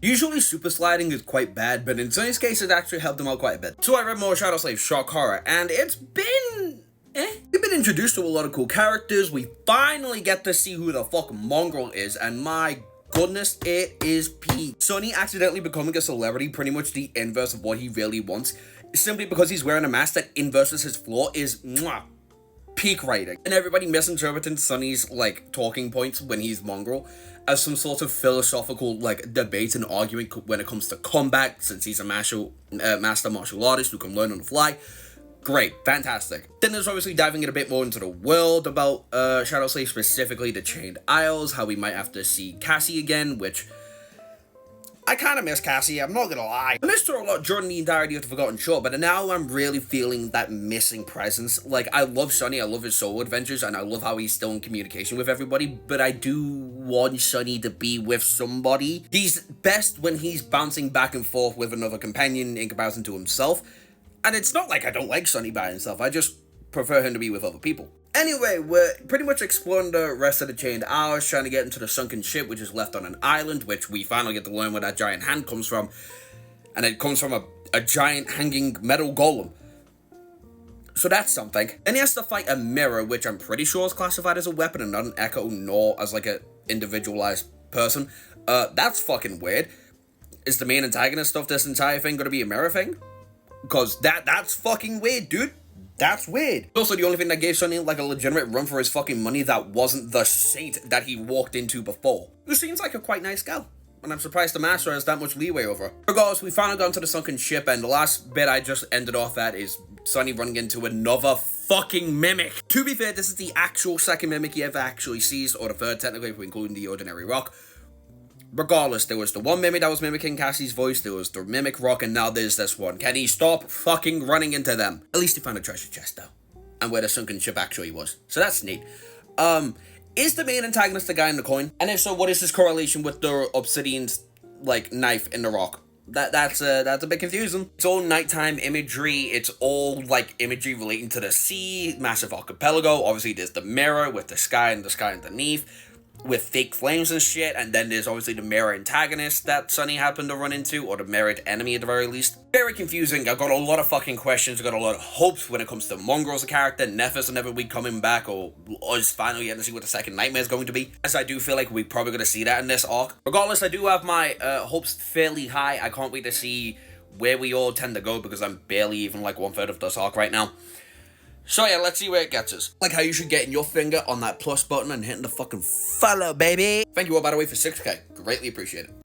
Usually super sliding is quite bad, but in Sunny's case it actually helped him out quite a bit. So I read more Shadow Slave Shock Horror, and it's been we've been introduced to a lot of cool characters. We finally get to see who the fuck Mongrel is, and my goodness, it is peak. Sunny accidentally becoming a celebrity, pretty much the inverse of what he really wants, simply because he's wearing a mask that inverses his flaw is peak writing. And everybody misinterpreting Sunny's like talking points when he's Mongrel as some sort of philosophical like debate and argument when it comes to combat, since he's a master martial artist who can learn on the fly. Great, fantastic. Then there's obviously diving in a bit more into the world about Shadow Slave, specifically the Chained Isles, how we might have to see Cassie again, which I kind of miss Cassie, I'm not gonna lie. I missed her a lot during the entirety of the Forgotten Shore, but now I'm really feeling that missing presence. Like, I love Sunny, I love his solo adventures, and I love how he's still in communication with everybody, but I do want Sunny to be with somebody. He's best when he's bouncing back and forth with another companion in comparison to himself, and it's not like I don't like Sunny by himself, I just prefer him to be with other people. Anyway, we're pretty much exploring the rest of the Chained Isles, trying to get into the sunken ship, which is left on an island, which we finally get to learn where that giant hand comes from. And it comes from a giant hanging metal golem. So that's something. And he has to fight a mirror, which I'm pretty sure is classified as a weapon and not an echo, nor as like a individualized person. That's fucking weird. Is the main antagonist of this entire thing gonna be a mirror thing? Because that's fucking weird, dude. That's weird. Also, the only thing that gave Sunny like a legitimate run for his fucking money that wasn't the saint that he walked into before. Who seems like a quite nice gal, and I'm surprised the master has that much leeway over her. Regardless, we finally got into the sunken ship, and the last bit I just ended off at is Sunny running into another fucking mimic. To be fair, this is the actual second mimic he ever actually sees, or the third technically if we include the ordinary rock. Regardless, there was the one mimic that was mimicking Cassie's voice, there was the mimic rock, and now there's this one. Can he stop fucking running into them? At least he found a treasure chest, though. And where the sunken ship actually was. So that's neat. Is the main antagonist the guy in the coin? And if so, what is his correlation with the obsidian's, like, knife in the rock? That's a bit confusing. It's all nighttime imagery, it's all, like, imagery relating to the sea, massive archipelago. Obviously, there's the mirror with the sky and the sky underneath, with fake flames and shit, and then there's obviously the mirror antagonist that Sunny happened to run into, or the mirrored enemy at the very least. Very confusing. I've got a lot of fucking questions, I've got a lot of hopes when it comes to Mongrel as a character. Nephis will never be coming back, or us finally getting to see what the second nightmare is going to be, as I do feel like we're probably going to see that in this arc. Regardless, I do have my hopes fairly high. I can't wait to see where we all tend to go, because I'm barely even like 1/3 of this arc right now. So yeah, let's see where it gets us. Like how you should getting your finger on that plus button and hitting the fucking follow, baby. Thank you all, by the way, for 6K. Greatly appreciate it.